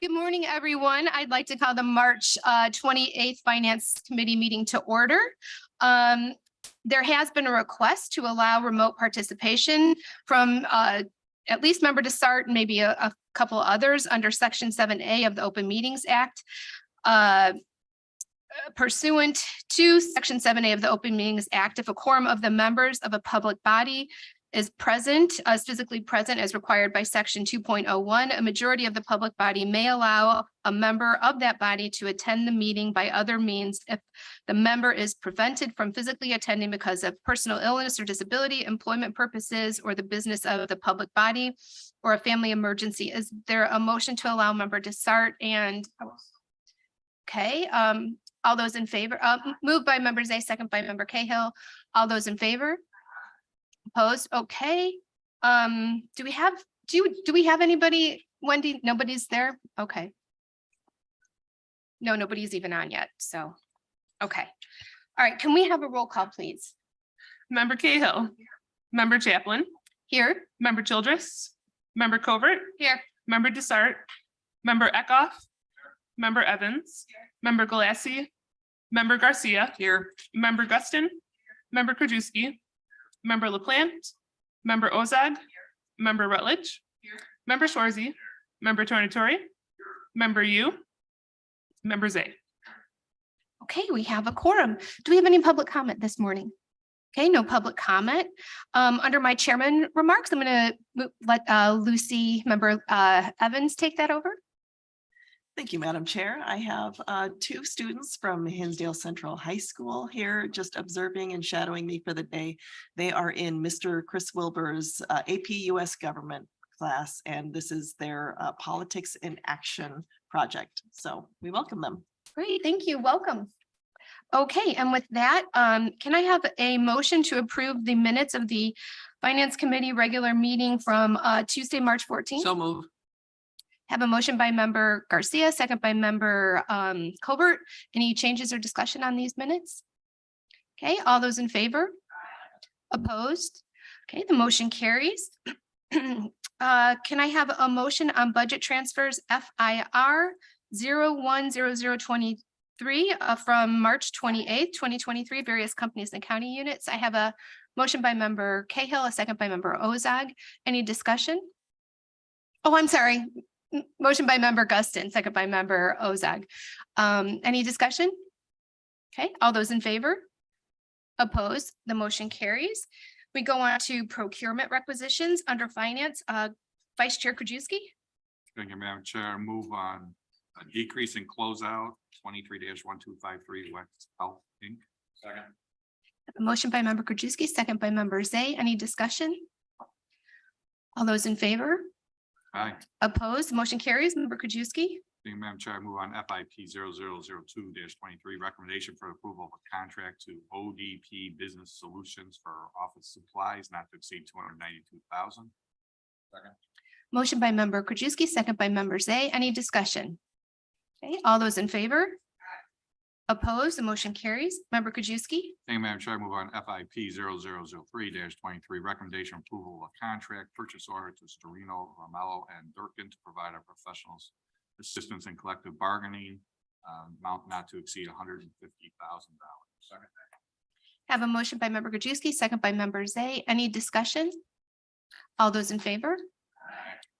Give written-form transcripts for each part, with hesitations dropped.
Good morning, everyone. I'd like to call the March 28th Finance Committee meeting to order. There has been a request to allow remote participation from at least member to start and maybe a couple others under Section 7A of the Open Meetings Act. Pursuant to Section 7A of the Open Meetings Act, if a quorum of the members of a public body is present, is physically present as required by Section 2.01, a majority of the public body may allow a member of that body to attend the meeting by other means if the member is prevented from physically attending because of personal illness or disability, employment purposes, or the business of the public body, or a family emergency. Is there a motion to allow a member to start? And okay, all those in favor, moved by member Zay, second by member Cahill. All those in favor? Opposed? Okay. Do we have anybody, Wendy? Nobody's there? Okay. No, nobody's even on yet. So, okay. All right. Can we have a roll call, please? Member Cahill, member Chaplin, Here. member Childress, member Covert, Here. member Desart, member Eckhoff, member Evans, member Galassi, member Garcia, here, member Guston, member Krajewski, member LaPlante, member Ozag, member Rutledge, member Schwarzy, member Tornatori, member Yu, member Zay. Okay, we have a quorum. Do we have any public comment this morning? Okay, no public comment. Under my chairman remarks, I'm going to let Lucy, member Evans, take that over. Thank you, Madam Chair. I have two students from Hinsdale Central High School here just observing and shadowing me for the day. They are in Mr. Chris Wilbur's AP US Government class, and this is their Politics in Action project. So we welcome them. Great, thank you. Welcome. Okay, and with that, can I have a motion to approve the minutes of the Finance Committee regular meeting from Tuesday, March 14th? So move. Have a motion by member Garcia, second by member Colbert. Any changes or discussion on these minutes? Okay, all those in favor? Opposed? Okay, the motion carries. Can I have a motion on budget transfers FIR 010023 from March 28th, 2023, various companies and county units? I have a motion by member Cahill, a second by member Ozag. Any discussion? Oh, I'm sorry. Motion by member Guston, second by member Ozag. Any discussion? Okay, all those in favor? Opposed? The motion carries. We go on to procurement requisitions under finance. Vice Chair Krajewski. Thank you, Madam Chair. Move on a decrease in closeout 23-1253 West Health Inc. Second. A motion by member Krajewski, second by member Zay. Any discussion? All those in favor? Aye. Opposed? Motion carries. Member Krajewski. Thank you, Madam Chair. Move on FIP 0002-23 recommendation for approval of a contract to ODP Business Solutions for office supplies not to exceed $292,000. Second. Motion by member Krajewski, second by member Zay. Any discussion? Okay, all those in favor? Opposed? The motion carries. Member Krajewski. Thank you, Madam Chair. Move on FIP 0003-23 recommendation approval of a contract purchase order to Storino, Romello, and Durkin to provide our professionals assistance in collective bargaining, amount not to exceed $150,000. Second. Have a motion by member Krajewski, second by member Zay. Any discussion? All those in favor?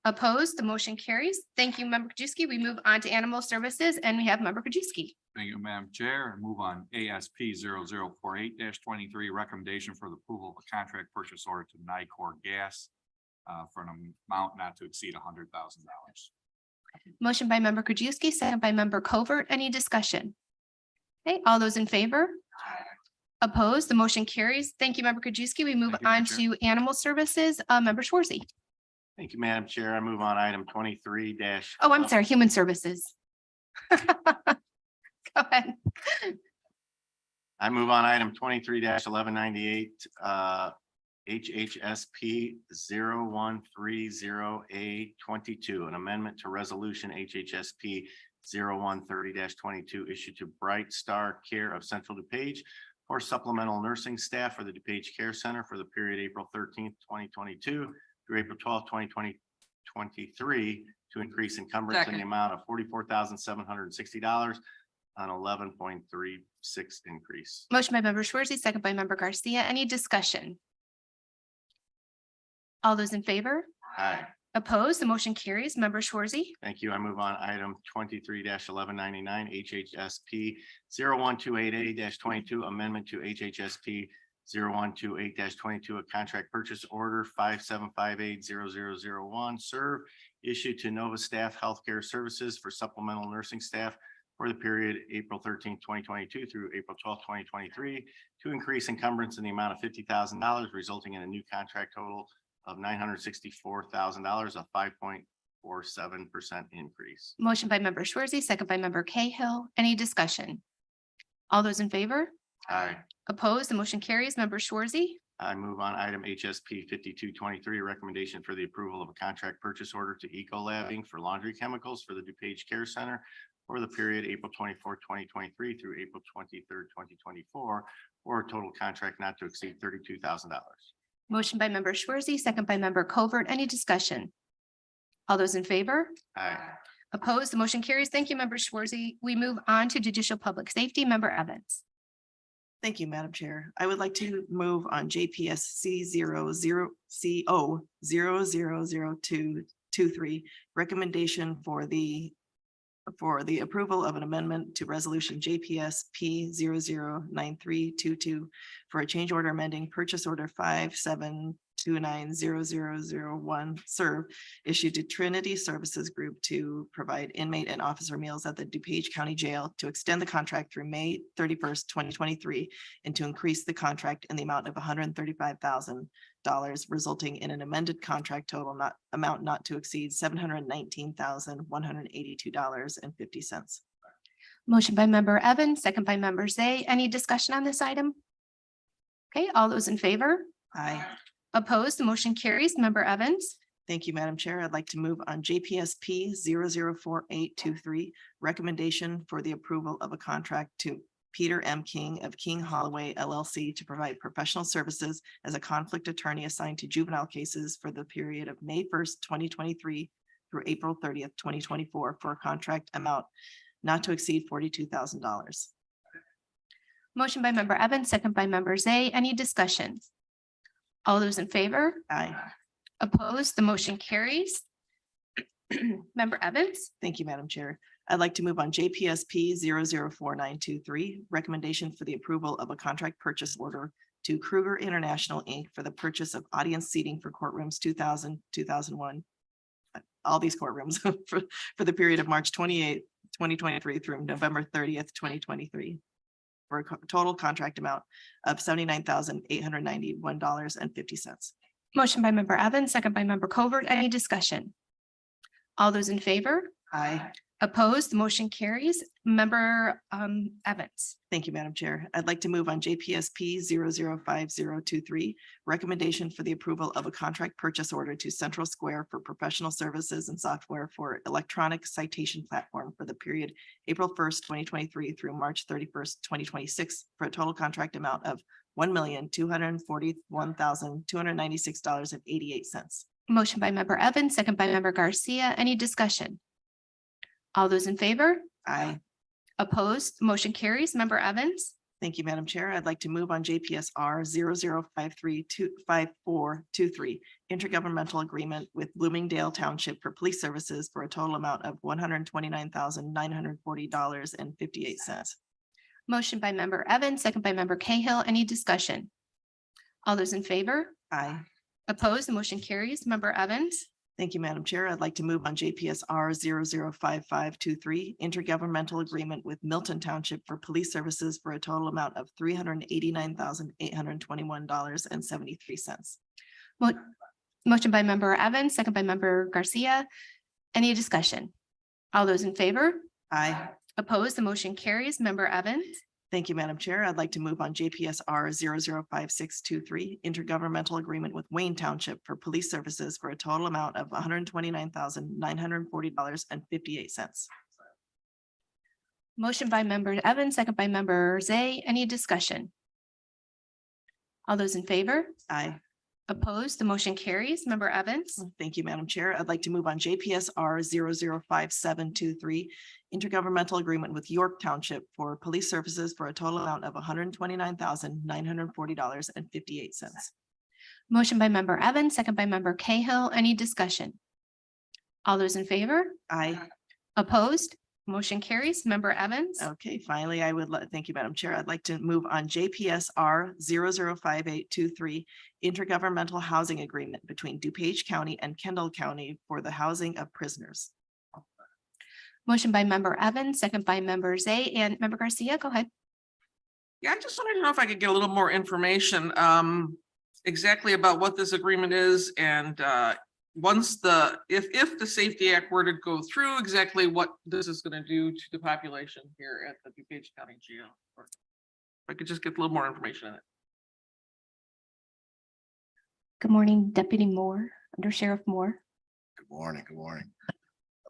Opposed? The motion carries. Thank you, member Krajewski. We move on to animal services and we have member Krajewski. Thank you, Madam Chair, and move on ASP 0048-23 recommendation for the approval of a contract purchase order to Nicor Gas for an amount not to exceed $100,000. Motion by member Krajewski, second by member Covert. Any discussion? Okay, all those in favor? Opposed? The motion carries. Thank you, member Krajewski. We move on to animal services. Member Schwarzy. Thank you, Madam Chair. I move on item 23 Oh, I'm sorry, human services. Go ahead. I move on item 23-1198, HHSP 0130A22, an amendment to resolution HHSP 0130-22 issued to Bright Star Care of Central DuPage for supplemental nursing staff for the DuPage Care Center for the period April 13th, 2022 through April 12th, 2023 23 to increase encumbrance in the amount of $44,760 on 11.36 increase. Motion by member Schwerzy, second by member Garcia. Any discussion? All those in favor? Aye. Opposed? The motion carries. Member Schwerzy. Thank you. I move on item 23-1199 HHSP 0128A-22 amendment to HHSP 0128-22, a contract purchase order 57580001 serve issued to Nova Staff Healthcare Services for supplemental nursing staff for the period April 13th, 2022 through April 12th, 2023 to increase encumbrance in the amount of $50,000, resulting in a new contract total of $964,000, a 5.47% increase. Motion by member Schwerzy, second by member Cahill. Any discussion? All those in favor? Aye. Opposed? The motion carries. Member Schwerzy. I move on item HSP 5223, recommendation for the approval of a contract purchase order to Ecolab Inc. for laundry chemicals for the DuPage Care Center for the period April 24th, 2023 through April 23rd, 2024, for a total contract not to exceed $32,000. Motion by member Schwerzy, second by member Covert. Any discussion? All those in favor? Aye. Opposed? The motion carries. Thank you, member Schwerzy. We move on to judicial public safety. Member Evans. Thank you, Madam Chair. I would like to move on JPSC 00CO0000223, recommendation for the approval of an amendment to resolution JPSP 009322 for a change order amending purchase order 57290001 serve issued to Trinity Services Group to provide inmate and officer meals at the DuPage County Jail to extend the contract through May 31st, 2023, and to increase the contract in the amount of $135,000, resulting in an amended contract total not to exceed $719,182.50. Motion by member Evans, second by member Zay. Any discussion on this item? Okay, all those in favor? Aye. Opposed? The motion carries. Member Evans. Thank you, Madam Chair. I'd like to move on JPSP 004823, recommendation for the approval of a contract to Peter M. King of King Holloway LLC to provide professional services as a conflict attorney assigned to juvenile cases for the period of May 1st, 2023 through April 30th, 2024 for a contract amount not to exceed $42,000. Motion by member Evans, second by member Zay. Any discussion? All those in favor? Aye. Opposed? The motion carries. Member Evans. Thank you, Madam Chair. I'd like to move on JPSP 004923, recommendation for the approval of a contract purchase order to Kruger International Inc. for the purchase of audience seating for courtrooms 2000, 2001. All these courtrooms for the period of March 28th, 2023 through November 30th, 2023. For a total contract amount of $79,891.50. Motion by member Evans, second by member Covert. Any discussion? All those in favor? Aye. Opposed? The motion carries. Member Evans. Thank you, Madam Chair. I'd like to move on JPSP 005023, recommendation for the approval of a contract purchase order to Central Square for professional services and software for electronic citation platform for the period April 1st, 2023 through March 31st, 2026 for a total contract amount of $1,241,296.88. Motion by member Evans, second by member Garcia. Any discussion? All those in favor? Aye. Opposed? Motion carries. Member Evans. Thank you, Madam Chair. I'd like to move on JPSR 00532423, intergovernmental agreement with Bloomingdale Township for police services for a total amount of $129,940.58. Motion by member Evans, second by member Cahill. Any discussion? All those in favor? Aye. Opposed? The motion carries. Member Evans. Thank you, Madam Chair. I'd like to move on JPSR 005523, intergovernmental agreement with Milton Township for police services for a total amount of $389,821.73. Motion by member Evans, second by member Garcia. Any discussion? All those in favor? Aye. Opposed? The motion carries. Member Evans. Thank you, Madam Chair. I'd like to move on JPSR 005623, intergovernmental agreement with Wayne Township for police services for a total amount of $129,940.58. Motion by member Evans, second by member Zay. Any discussion? All those in favor? Aye. Opposed, the motion carries. Member Evans. Thank you, Madam Chair. I'd like to move on JPSR 005723, intergovernmental agreement with York Township for police services for a total amount of $129,940.58. Motion by member Evans, second by member Cahill. Any discussion? All those in favor? Aye. Opposed, motion carries. Member Evans. Okay, finally, thank you, Madam Chair. I'd like to move on JPSR 005823, intergovernmental housing agreement between DuPage County and Kendall County for the housing of prisoners. Motion by member Evans, second by member Zay, and member Garcia. Go ahead. Yeah, I just wanted to know if I could get a little more information exactly about what this agreement is and if the Safety Act were to go through, exactly what this is going to do to the population here at the DuPage County Jail. Or if I could just get a little more information on it. Good morning, Deputy Moore, Under Sheriff Moore. Good morning, good morning.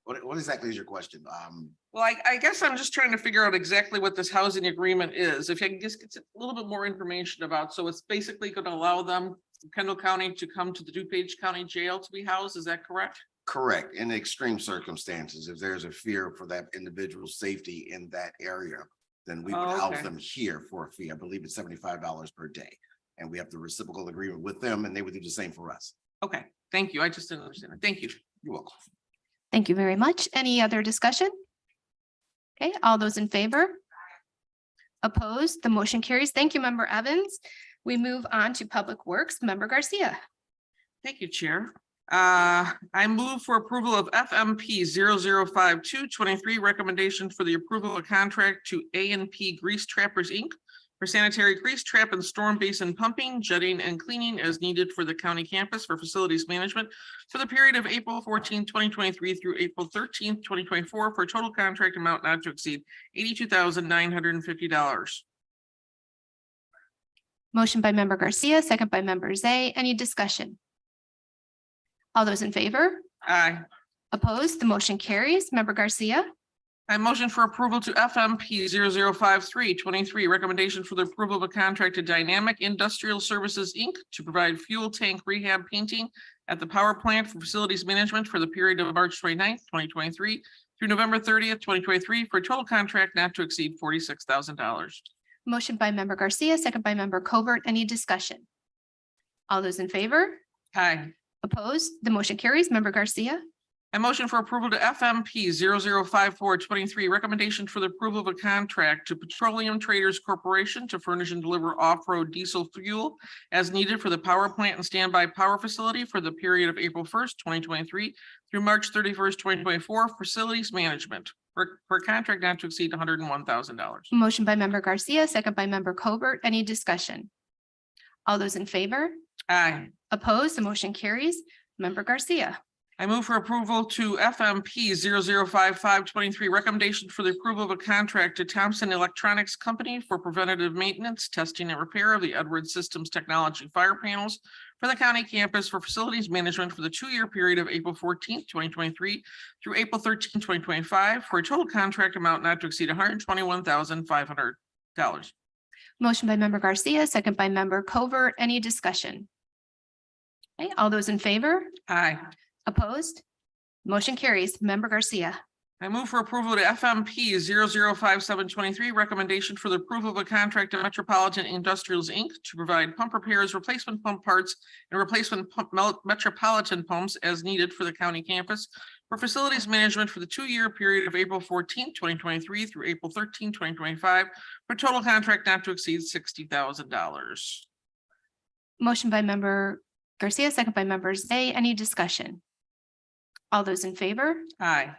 What exactly is your question? Well, I guess I'm just trying to figure out exactly what this housing agreement is. If I can just get a little bit more information about, so it's basically going to allow them, Kendall County, to come to the DuPage County Jail to be housed. Is that correct? Correct. In extreme circumstances, if there's a fear for that individual's safety in that area, then we would Oh, house okay. them here for a fee. I believe it's $75 per day. And we have the reciprocal agreement with them and they would do the same for us. Okay, thank you. I just didn't understand it. Thank you. You're welcome. Thank you very much. Any other discussion? Okay, all those in favor? Opposed, the motion carries. Thank you, member Evans. We move on to Public Works, member Garcia. Thank you, Chair. I move for approval of FMP 005223, recommendation for the approval of a contract to A&P Grease Trappers, Inc. for sanitary grease trap and storm basin pumping, jetting, and cleaning as needed for the county campus for facilities management for the period of April 14, 2023 through April 13, 2024 for a total contract amount not to exceed $82,950. Motion by member Garcia, second by member Zay. Any discussion? All those in favor? Aye. Opposed, the motion carries. Member Garcia. I motion for approval to FMP 005323, recommendation for the approval of a contract to Dynamic Industrial Services, Inc. to provide fuel tank rehab painting at the power plant for facilities management for the period of March 29th, 2023 through November 30th, 2023 for a total contract not to exceed $46,000. Motion by member Garcia, second by member Covert. Any discussion? All those in favor? Aye. Opposed, the motion carries. Member Garcia. I motion for approval to FMP 005423, recommendation for the approval of a contract to Petroleum Traders Corporation to furnish and deliver off-road diesel fuel as needed for the power plant and standby power facility for the period of April 1st, 2023 through March 31st, 2024, facilities management for a contract not to exceed $101,000. Motion by member Garcia, second by member Covert. Any discussion? All those in favor? Aye. Opposed, the motion carries. Member Garcia. I move for approval to FMP 005523, recommendation for the approval of a contract to Thompson Electronics Company for preventative maintenance, testing, and repair of the Edwards Systems Technology fire panels for the county campus for facilities management for the 2-year period of April 14th, 2023 through April 13th, 2025 for a total contract amount not to exceed $121,500. Motion by member Garcia, second by member Covert. Any discussion? Okay, all those in favor? Aye. Opposed? Motion carries. Member Garcia. I move for approval to FMP 005723, recommendation for the approval of a contract to Metropolitan Industrials, Inc. to provide pump repairs, replacement pump parts, and replacement Metropolitan pumps as needed for the county campus for facilities management for the 2-year period of April 14th, 2023 through April 13th, 2025 for a total contract not to exceed $60,000. Motion by member Garcia, second by member Zay. Any discussion? All those in favor? Aye.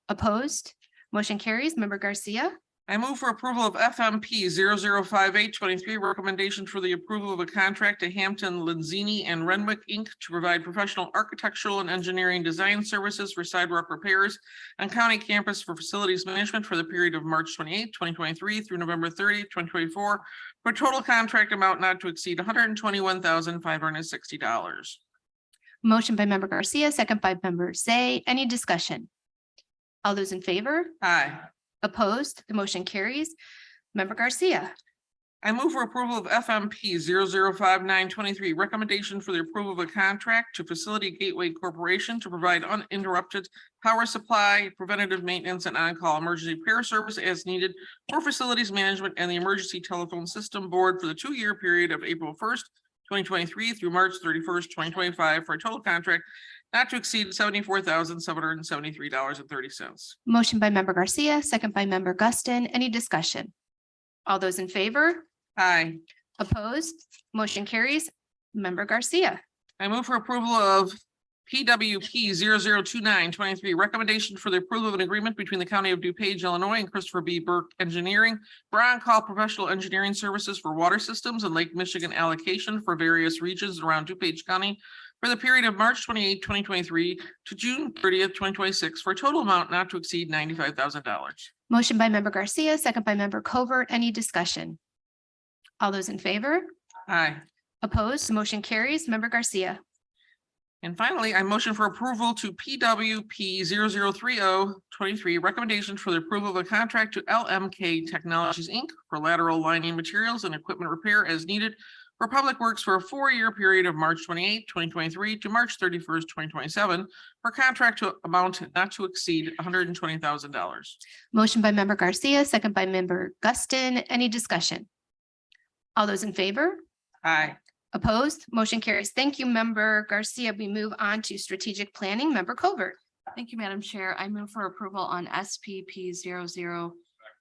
Opposed? Motion carries. Member Garcia. I move for approval of FMP 005823, recommendation for the approval of a contract to Hampton, Lenzini, and Renwick, Inc. to provide professional architectural and engineering design services for sidewalk repairs on county campus for facilities management for the period of March 28, 2023 through November 30, 2024 for a total contract amount not to exceed $121,560. Motion by member Garcia, second by member Zay. Any discussion? All those in favor? Aye. Opposed? The motion carries. Member Garcia. I move for approval of FMP 005923, recommendation for the approval of a contract to Facility Gateway Corporation to provide uninterrupted power supply, preventative maintenance, and on-call emergency repair service as needed for facilities management and the Emergency Telephone System Board for the 2-year period of April 1st, 2023 through March 31st, 2025, for a total contract not to exceed $74,773.30. Motion by member Garcia, second by member Guston. Any discussion? All those in favor? Aye. Opposed? Motion carries. Member Garcia. I move for approval of PWP 002923, recommendation for the approval of an agreement between the County of DuPage, Illinois and Christopher B. Burke Engineering for on-call professional engineering services for water systems and Lake Michigan allocation for various regions around DuPage County for the period of March 28, 2023 to June 30th, 2026, for a total amount not to exceed $95,000. Motion by member Garcia, second by member Covert. Any discussion? All those in favor? Aye. Opposed? Motion carries. Member Garcia. And finally, I motion for approval to PWP 003023, recommendation for the approval of a contract to LMK Technologies, Inc. for lateral lining materials and equipment repair as needed for Public Works for a 4-year period of March 28, 2023 to March 31st, 2027, for contract to amount not to exceed $120,000. Motion by member Garcia, second by member Guston. Any discussion? All those in favor? Aye. Opposed? Motion carries. Thank you, member Garcia. We move on to strategic planning. Member Covert. Thank you, Madam Chair. I move for approval on SPP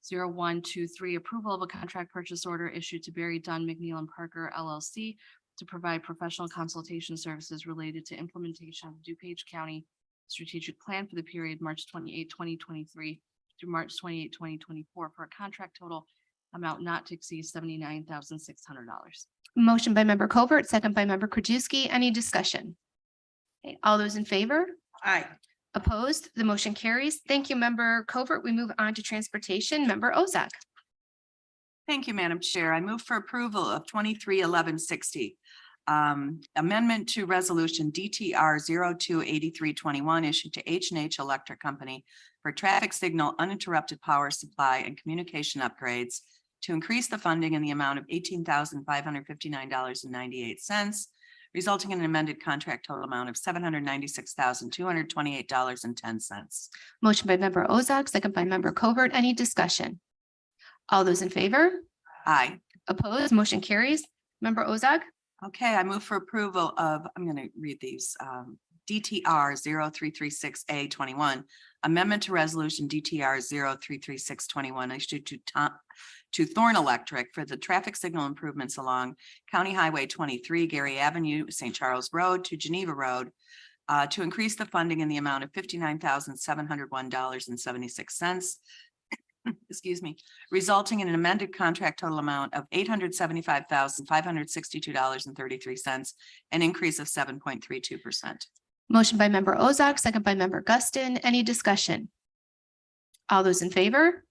000123, approval of a contract purchase order issued to Barry Dunn McNeil and Parker LLC to provide professional consultation services related to implementation of DuPage County strategic plan for the period March 28, 2023 through March 28, 2024 for a contract total amount not to exceed $79,600. Motion by member Covert, second by member Krajewski. Any discussion? Okay, all those in favor? Aye. Opposed? The motion carries. Thank you, member Covert. We move on to transportation. Member Ozak. Thank you, Madam Chair. I move for approval of 231160. Amendment to Resolution DTR 028321 issued to H&H Electric Company for traffic signal uninterrupted power supply and communication upgrades to increase the funding in the amount of $18,559.98, resulting in an amended contract total amount of $796,228.10. Motion by member Ozak, second by member Covert. Any discussion? All those in favor? Aye. Opposed? Motion carries. Member Ozak. Okay, I move for approval of, I'm going to read these, DTR 0336A21, amendment to resolution DTR 033621 issued to Thorn Electric for the traffic signal improvements along County Highway 23, Gary Avenue, St. Charles Road to Geneva Road, to increase the funding in the amount of $59,701.76. Excuse me, resulting in an amended contract total amount of $875,562.33, an increase of 7.32%. Motion by member Ozak, second by member Guston. Any discussion? All those in favor?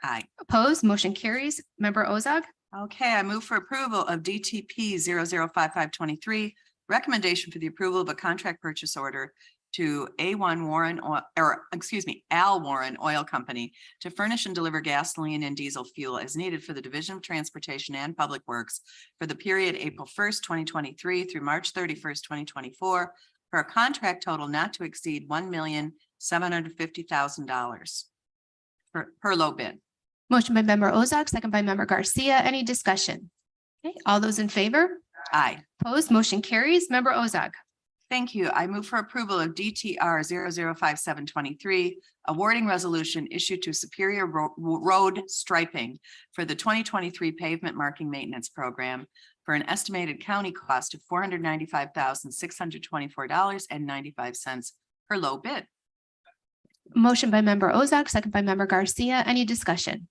Aye. Opposed? Motion carries. Member Ozak. Okay, I move for approval of DTP 005523, recommendation for the approval of a contract purchase order to Al Warren Oil Company to furnish and deliver gasoline and diesel fuel as needed for the Division of Transportation and Public Works for the period April 1st, 2023 through March 31st, 2024 for a contract total not to exceed $1,750,000 per low bid. Motion by member Ozak, second by member Garcia. Any discussion? Okay, all those in favor? Aye. Opposed? Motion carries. Member Ozak. Thank you. I move for approval of DTR 005723, awarding resolution issued to Superior Road Striping for the 2023 pavement marking maintenance program for an estimated county cost of $495,624.95 per low bid. Motion by member Ozak, second by member Garcia. Any discussion?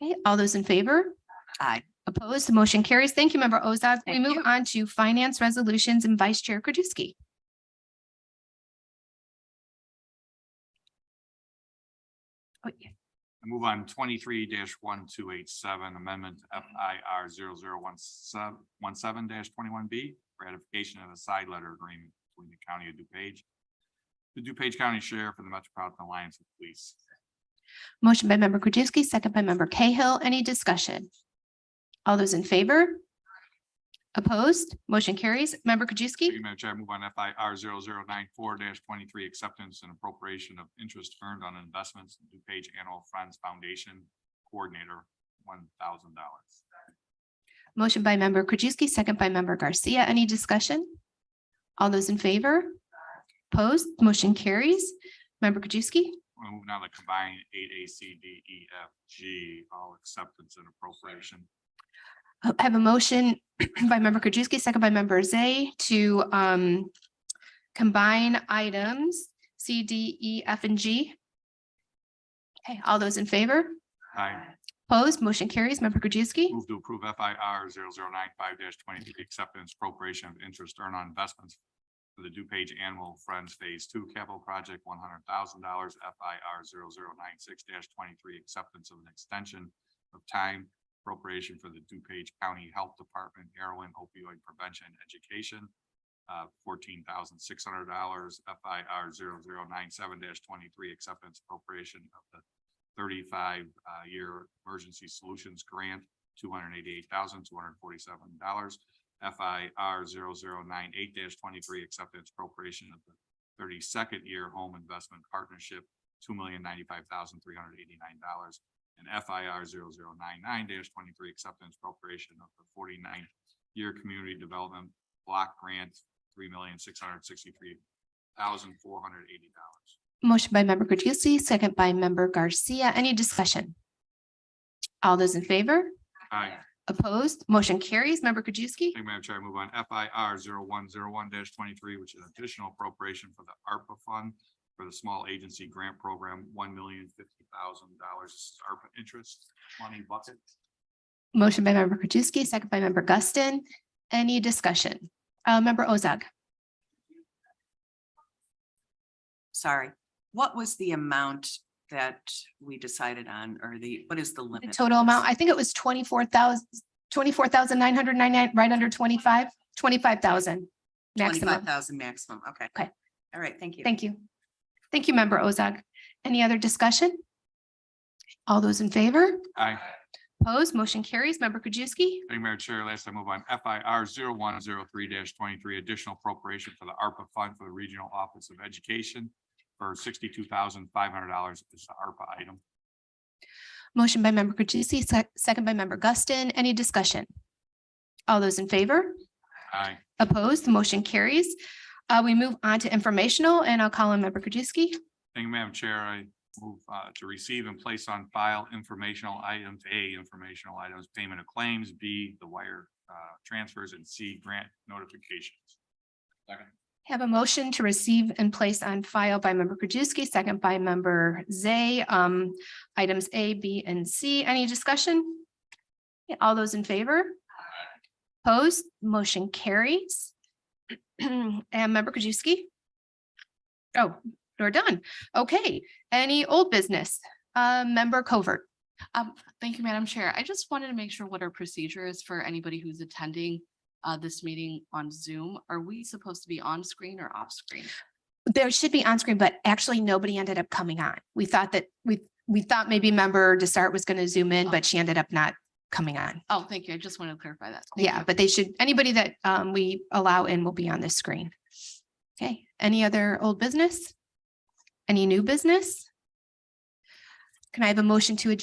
Okay, all those in favor? Aye. Opposed? The motion carries. Thank you, member Ozak. We Thank move you. on to finance resolutions and Vice Chair Krajewski. Oh, yeah. I move on 23-1287, amendment to FIR 0017-21B, ratification of a side letter agreement between the County of DuPage, the DuPage County Sheriff, and the Metropolitan Alliance of Police. Motion by member Krajewski, second by member Cahill. Any discussion? All those in favor? Opposed? Motion carries. Member Krajewski? Thank you, Madam Chair. I move on FIR 0094-23, acceptance and appropriation of interest earned on investments in DuPage Animal Friends Foundation Coordinator, $1,000. Motion by member Krajewski, second by member Garcia. Any discussion? All those in favor? Opposed? Motion carries. Member Krajewski? We'll move now to combine 8A, C, D, E, F, G, all acceptance and appropriation. I have a motion by member Krajewski, second by member Zay to combine items C, D, E, F, and G. Okay, all those in favor? Aye. Opposed? Motion carries. Member Krajewski? Move to approve FIR 0095-23, acceptance appropriation of interest earned on investments for the DuPage Animal Friends Phase 2 capital project, $100,000. FIR 0096-23, acceptance of an extension of time appropriation for the DuPage County Health Department heroin opioid prevention and education, $14,600. FIR 0097-23, acceptance appropriation of the 35-year emergency solutions grant, $288,247. FIR 0098-23, acceptance appropriation of the 32nd year home investment partnership, $2,095,389. And FIR 0099-23, acceptance appropriation of the 49th year community development block grant, $3,663,480. Motion by member Krajewski, second by member Garcia. Any discussion? All those in favor? Aye. Opposed? Motion carries. Member Krajewski? Thank you, Madam Chair. I move on FIR 0101-23, which is additional appropriation for the ARPA fund for the small agency grant program, $1,050,000. This is ARPA interest money bucket. Motion by member Krajewski, second by member Guston. Any discussion? Member Ozog. Sorry, what was the amount that we decided on, or what is the The limit? total amount, I think it was 24,999, right under 25, 25,000 maximum. 25,000 maximum, okay. Okay. All right, thank you. Thank you. Thank you, member Ozog. Any other discussion? All those in favor? Aye. Opposed? Motion carries. Member Krajewski? Thank you, Madam Chair. Last I move on FIR 0103-23, additional appropriation for the ARPA fund for the Regional Office of Education for $62,500. This is the ARPA item. Motion by member Krajewski, second by member Guston. Any discussion? All those in favor? Aye. Opposed? The motion carries. We move on to informational, and I'll call on member Krajewski. Thank you, Madam Chair. I move to receive and place on file informational items, A, informational items, payment of claims, B, the wire transfers, and C, grant notifications. Second. Have a motion to receive and place on file by member Krajewski, second by member Zay. Items A, B, and C. Any discussion? All those in favor? Opposed? Motion carries. And member Krajewski? Oh, we're done. Okay. Any old business? Member Covert. Thank you, Madam Chair. I just wanted to make sure what our procedure is for anybody who's attending this meeting on Zoom. Are we supposed to be on screen or off screen? There should be on screen, but actually nobody ended up coming on. We thought that we thought maybe member Desart was going to zoom in, but she ended up not coming on. Oh, thank you. I just wanted to clarify that. Thank Yeah, you. but they should, anybody that we allow in will be on this screen. Okay, any other old business? Any new business? Can I have a motion to adjourn?